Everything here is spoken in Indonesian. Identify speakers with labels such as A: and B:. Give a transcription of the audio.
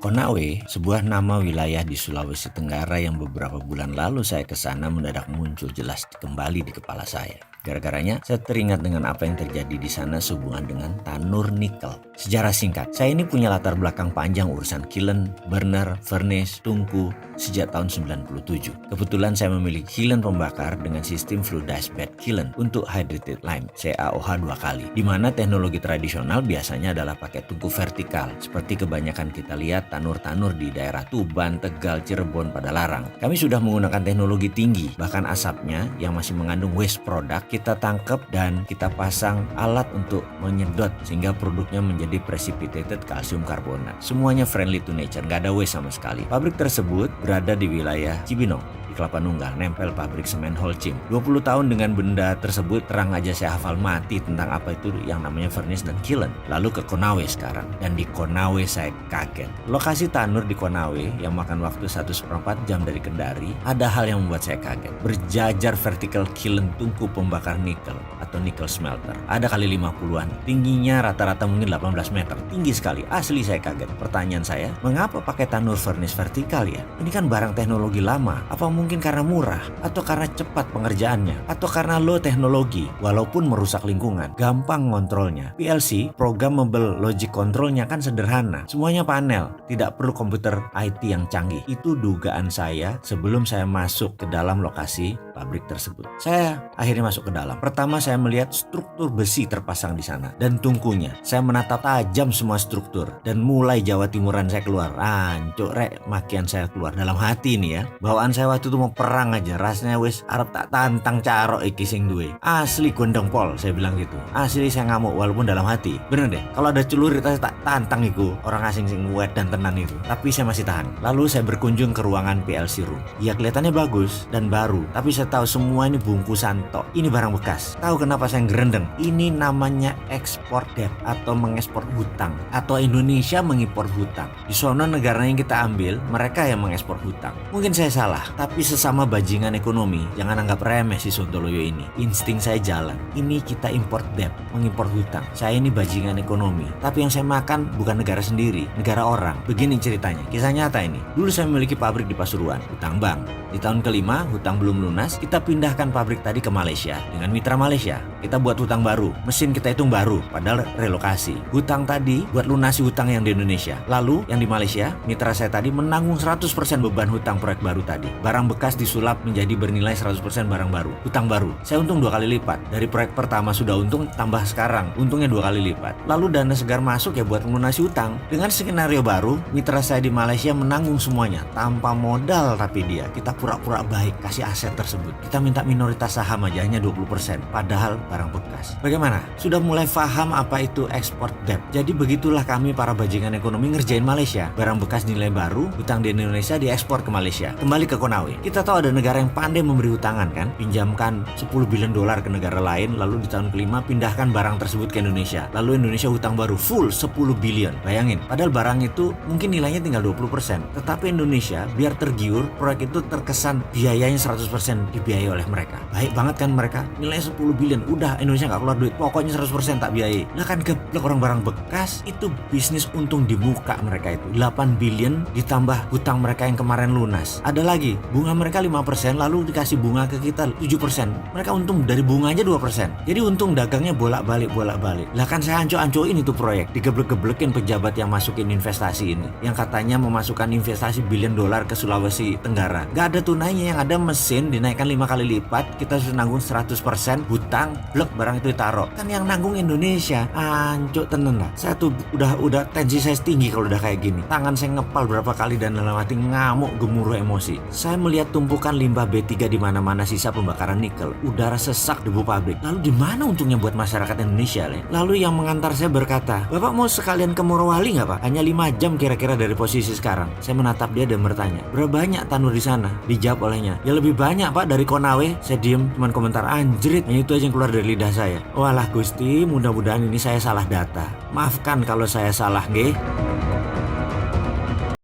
A: Konawe, sebuah nama wilayah di Sulawesi Tenggara yang beberapa bulan lalu saya ke sana mendadak muncul jelas kembali di kepala saya. Gara-garanya, saya teringat dengan apa yang terjadi di sana sehubungan dengan tanur nikel. Sejarah singkat, saya ini punya latar belakang panjang urusan kiln, burner, furnace, tungku sejak tahun 97. Kebetulan saya memilih kiln pembakar dengan sistem fluidized bed kiln untuk hydrated lime (CaOH 2 kali), di mana teknologi tradisional biasanya adalah pakai tungku vertikal, seperti kebanyakan kita lihat tanur-tanur di daerah Tuban, Tegal, Cirebon, pada Larang. Kami sudah menggunakan teknologi tinggi, bahkan asapnya yang masih mengandung waste product kita tangkap dan kita pasang alat untuk menyedot sehingga produknya menjadi precipitated calcium carbonate. Semuanya friendly to nature, nggak ada waste sama sekali. Pabrik tersebut berada di wilayah Cibinong di Kelapa Nunggal, nempel pabrik semen Holcim. 20 tahun dengan benda tersebut, terang aja saya hafal mati tentang apa itu yang namanya furnace dan kiln. Lalu ke Konawe sekarang, dan di Konawe saya kaget. Lokasi tanur di Konawe yang makan waktu 1/4 jam dari Kendari, ada hal yang membuat saya kaget. Berjajar vertical kiln tungku pembakar nikel atau nickel smelter. Ada kali 50-an. Tingginya rata-rata mungkin 18 meter. Tinggi sekali. Asli saya kaget. Pertanyaan saya, mengapa pakai tanur furnace vertikal ya? Ini kan barang teknologi lama. Apa mungkin karena murah? Atau karena cepat pengerjaannya? Atau karena low teknologi? Walaupun merusak lingkungan, gampang ngontrolnya. PLC, programmable logic controlnya kan sederhana. Semuanya panel. Tidak perlu komputer IT yang canggih. Itu dugaan saya sebelum saya masuk ke dalam lokasi pabrik tersebut. Saya akhirnya masuk ke dalam. Pertama saya melihat struktur besi terpasang di sana dan tungkunya. Saya menatap tajam semua struktur dan mulai Jawa Timuran saya keluar. Ancuk rek, makian saya keluar dalam hati nih ya. Bawaan saya waktu itu mau perang aja. Rasanya wis arep tak tantang carok iki sing duwe. Asli gondong pol, saya bilang gitu. Asli saya ngamuk walaupun dalam hati. Bener deh. Kalau ada celurit saya tak tantang iku orang asing sing wet dan tenan itu. Tapi saya masih tahan. Lalu saya berkunjung ke ruangan PLC room. Ya kelihatannya bagus dan baru, tapi saya tahu semua ini bungkusan tok. Ini barang bekas. Tahu kenapa saya gerendeng? Ini namanya ekspor debt atau mengekspor hutang, atau Indonesia mengimpor hutang. Di sono negara yang kita ambil, mereka yang mengekspor hutang. Mungkin saya salah, tapi sesama bajingan ekonomi, jangan anggap remeh si Sontoloyo ini. Insting saya jalan. Ini kita import debt, mengimpor hutang. Saya ini bajingan ekonomi, tapi yang saya makan bukan negara sendiri, negara orang. Begini ceritanya, kisah nyata ini. Dulu saya memiliki pabrik di Pasuruan, hutang bank. Di tahun kelima, hutang belum lunas, kita pindahkan pabrik tadi ke Malaysia dengan mitra Malaysia. Kita buat hutang baru, mesin kita hitung baru, padahal relokasi. Hutang tadi buat lunasi hutang yang di Indonesia. Lalu yang di Malaysia, mitra saya tadi menanggung 100% beban hutang proyek baru tadi. Barang bekas disulap menjadi bernilai 100% barang baru, hutang baru. Saya untung 2 kali lipat. Dari proyek pertama sudah untung, tambah sekarang untungnya 2 kali lipat. Lalu dana segar masuk ya buat melunasi hutang. Dengan skenario baru, mitra saya di Malaysia menanggung semuanya tanpa modal, tapi dia kita pura-pura baik kasih aset tersebut. Kita minta minoritas saham aja hanya 20%, padahal barang bekas. Bagaimana? Sudah mulai paham apa itu export debt. Jadi begitulah kami para bajingan ekonomi ngerjain Malaysia. Barang bekas nilai baru, hutang di Indonesia diekspor ke Malaysia. Kembali ke Konawe. Kita tahu ada negara yang pandai memberi hutangan kan? Pinjamkan 10 billion dolar ke negara lain, lalu di tahun kelima pindahkan barang tersebut ke Indonesia. Lalu Indonesia hutang baru full 10 billion. Bayangin, padahal barang itu mungkin nilainya tinggal 20%. Tetapi Indonesia biar tergiur, proyek itu terkesan biayanya 100% dibiayai oleh mereka. Baik banget kan mereka, nilainya 10 billion, udah Indonesia nggak keluar duit, pokoknya 100% tak biayai. Nah kan geblek orang barang bekas, itu bisnis untung di muka mereka itu. 8 billion ditambah hutang mereka yang kemarin lunas. Ada lagi, bunga mereka 5%, lalu dikasih bunga ke kita 7%. Mereka untung dari bunga aja 2%. Jadi untung dagangnya bolak-balik. Lah kan saya anco-ancoin itu proyek, digeblek-geblekin pejabat yang masukin investasi ini. Yang katanya memasukkan investasi billion dolar ke Sulawesi Tenggara. Gak ada tunainya, yang ada mesin dinaikkan 5 kali lipat, kita sudah nanggung 100% hutang, blek barang itu ditaruh. Kan yang nanggung Indonesia. Ancuk tenan lah. Saya tuh udah tensi saya tinggi kalau udah kayak gini. Tangan saya ngepal berapa kali dan dalam hati ngamuk gemuruh emosi. Saya melihat tumpukan limbah B3 di mana-mana sisa pembakaran nikel, udara sesak debu pabrik. Lalu di mana untungnya buat masyarakat Indonesia, Le? Lalu yang mengantar saya berkata, "Bapak mau sekalian ke Morowali nggak, Pak? Hanya 5 jam kira-kira dari posisi sekarang." Saya menatap dia dan bertanya, "Berapa banyak tanur di sana?" Dijawab olehnya, "Ya lebih banyak, Pak, dari Konawe." Saya diem, cuman komentar, "Anjrit." Hanya itu aja yang keluar dari lidah saya. Walah Gusti, mudah-mudahan ini saya salah data. Maafkan kalau saya salah, nggih.